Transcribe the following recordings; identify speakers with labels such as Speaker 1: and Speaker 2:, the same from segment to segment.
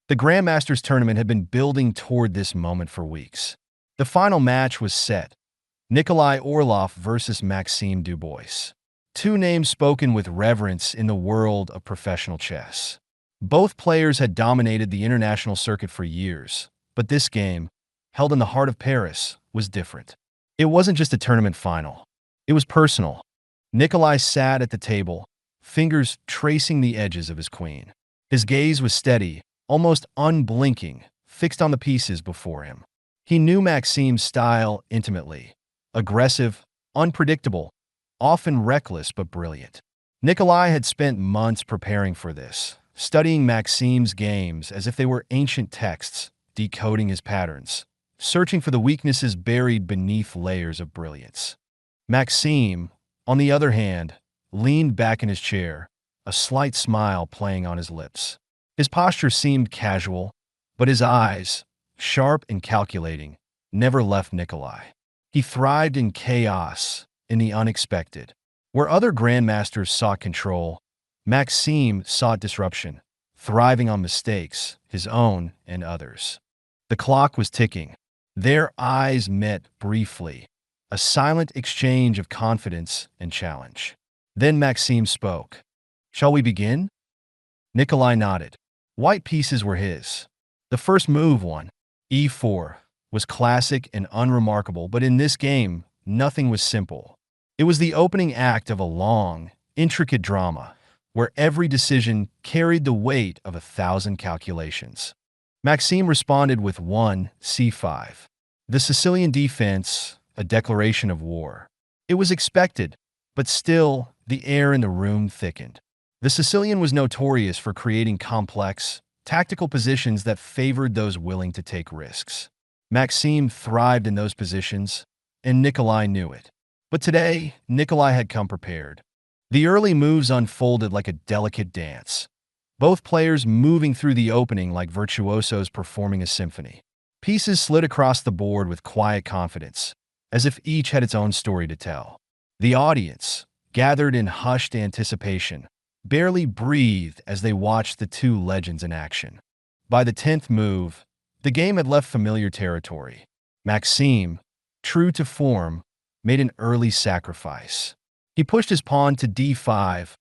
Speaker 1: The Grandmasters tournament had been building toward this moment for weeks. The final match was set. Nikolai Orlov versus Maxime Dubois. Two names spoken with reverence in the world of professional chess. Both players had dominated the international circuit for years, but this game, held in the heart of Paris, was different. It wasn't just a tournament final. It was personal. Nikolai sat at the table, fingers tracing the edges of his queen. His gaze was steady, almost unblinking, fixed on the pieces before him. He knew Maxime's style intimately. Aggressive, unpredictable, often reckless but brilliant. Nikolai had spent months preparing for this, studying Maxime's games as if they were ancient texts, decoding his patterns, searching for the weaknesses buried beneath layers of brilliance. Maxime, on the other hand, leaned back in his chair, a slight smile playing on his lips. His posture seemed casual, but his eyes, sharp and calculating, never left Nikolai. He thrived in chaos, in the unexpected. Where other grandmasters sought control, Maxime sought disruption, thriving on mistakes, his own and others. The clock was ticking. Their eyes met briefly, a silent exchange of confidence and challenge. Then Maxime spoke. "Shall we begin?" Nikolai nodded. White pieces were his. The first move, won, e4, was classic and unremarkable, but in this game, nothing was simple. It was the opening act of a long, intricate drama, where every decision carried the weight of 1,000 calculations. Maxime responded with 1-c5. The Sicilian defense, a declaration of war. It was expected, but still, the air in the room thickened. The Sicilian was notorious for creating complex, tactical positions that favored those willing to take risks. Maxime thrived in those positions, and Nikolai knew it. But today, Nikolai had come prepared. The early moves unfolded like a delicate dance, both players moving through the opening like virtuosos performing a symphony. Pieces slid across the board with quiet confidence, as if each had its own story to tell. The audience, gathered in hushed anticipation, barely breathed as they watched the two legends in action. By the 10th move, the game had left familiar territory. Maxime, true to form, made an early sacrifice. He pushed his pawn to d5,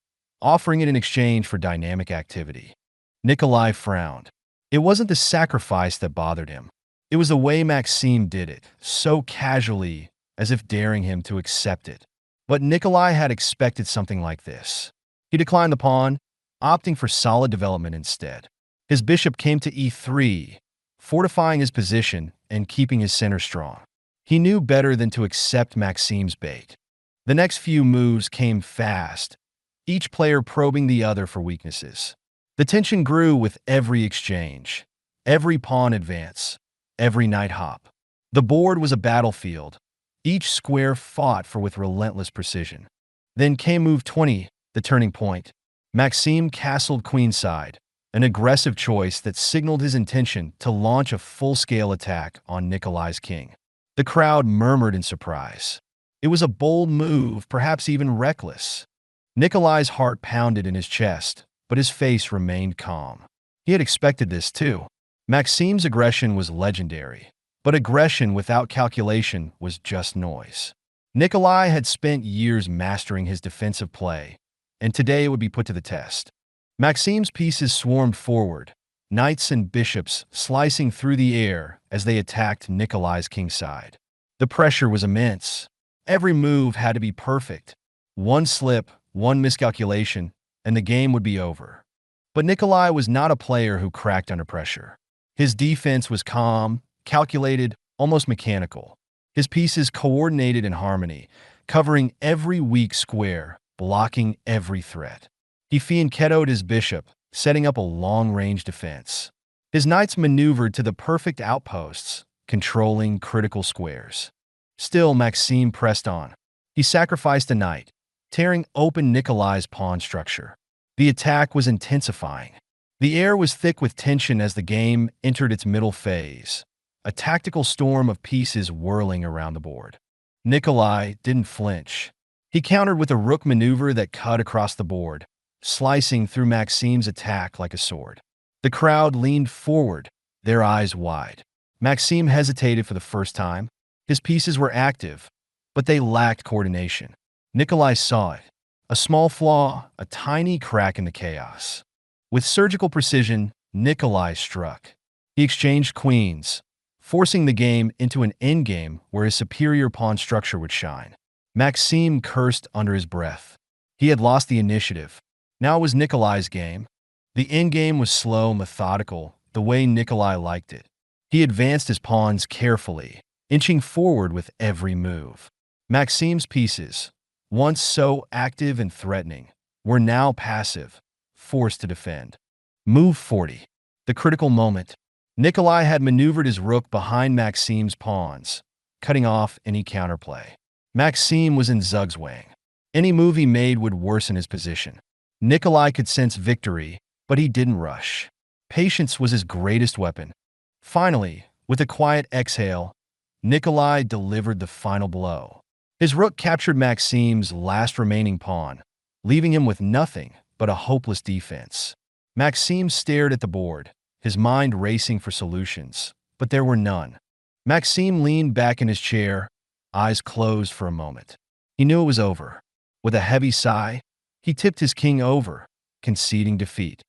Speaker 1: offering it in exchange for dynamic activity. Nikolai frowned. It wasn't the sacrifice that bothered him. It was the way Maxime did it, so casually, as if daring him to accept it. But Nikolai had expected something like this. He declined the pawn, opting for solid development instead. His bishop came to e3, fortifying his position and keeping his center strong. He knew better than to accept Maxime's bait. The next few moves came fast, each player probing the other for weaknesses. The tension grew with every exchange, every pawn advance, every knight hop. The board was a battlefield, each square fought for with relentless precision. Then came move 20, the turning point. Maxime castled queenside, an aggressive choice that signaled his intention to launch a full-scale attack on Nikolai's king. The crowd murmured in surprise. It was a bold move, perhaps even reckless. Nikolai's heart pounded in his chest, but his face remained calm. He had expected this too. Maxime's aggression was legendary, but aggression without calculation was just noise. Nikolai had spent years mastering his defensive play, and today it would be put to the test. Maxime's pieces swarmed forward, knights and bishops slicing through the air as they attacked Nikolai's kingside. The pressure was immense. Every move had to be perfect. One slip, one miscalculation, and the game would be over. But Nikolai was not a player who cracked under pressure. His defense was calm, calculated, almost mechanical. His pieces coordinated in harmony, covering every weak square, blocking every threat. He fianchettoed his bishop, setting up a long-range defense. His knights maneuvered to the perfect outposts, controlling critical squares. Still, Maxime pressed on. He sacrificed a knight, tearing open Nikolai's pawn structure. The attack was intensifying. The air was thick with tension as the game entered its middle phase, a tactical storm of pieces whirling around the board. Nikolai didn't flinch. He countered with a rook maneuver that cut across the board, slicing through Maxime's attack like a sword. The crowd leaned forward, their eyes wide. Maxime hesitated for the first time. His pieces were active, but they lacked coordination. Nikolai saw it. A small flaw, a tiny crack in the chaos. With surgical precision, Nikolai struck. He exchanged queens, forcing the game into an endgame where his superior pawn structure would shine. Maxime cursed under his breath. He had lost the initiative. Now it was Nikolai's game. The endgame was slow, methodical, the way Nikolai liked it. He advanced his pawns carefully, inching forward with every move. Maxime's pieces, once so active and threatening, were now passive, forced to defend. Move 40. The critical moment. Nikolai had maneuvered his rook behind Maxime's pawns, cutting off any counterplay. Maxime was in zugzwang. Any move he made would worsen his position. Nikolai could sense victory, but he didn't rush. Patience was his greatest weapon. Finally, with a quiet exhale, Nikolai delivered the final blow. His rook captured Maxime's last remaining pawn, leaving him with nothing but a hopeless defense. Maxime stared at the board, his mind racing for solutions, but there were none. Maxime leaned back in his chair, eyes closed for a moment. He knew it was over. With a heavy sigh, he tipped his king over, conceding defeat.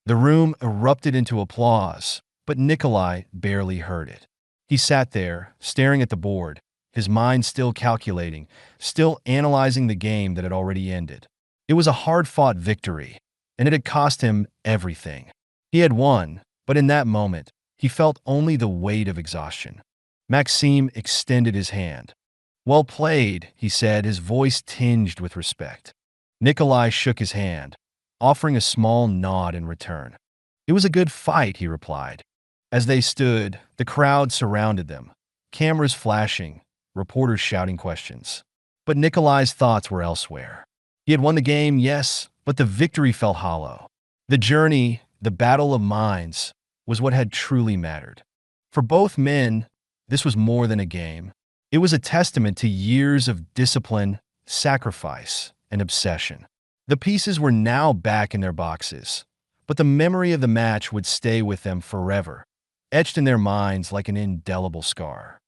Speaker 1: The room erupted into applause, but Nikolai barely heard it. He sat there, staring at the board, his mind still calculating, still analyzing the game that had already ended. It was a hard-fought victory, and it had cost him everything. He had won, but in that moment, he felt only the weight of exhaustion. Maxime extended his hand. "Well played," he said, his voice tinged with respect. Nikolai shook his hand, offering a small nod in return. "It was a good fight," he replied. As they stood, the crowd surrounded them, cameras flashing, reporters shouting questions. But Nikolai's thoughts were elsewhere. He had won the game, yes, but the victory felt hollow. The journey, the battle of minds, was what had truly mattered. For both men, this was more than a game. It was a testament to years of discipline, sacrifice, and obsession. The pieces were now back in their boxes, but the memory of the match would stay with them forever, etched in their minds like an indelible scar.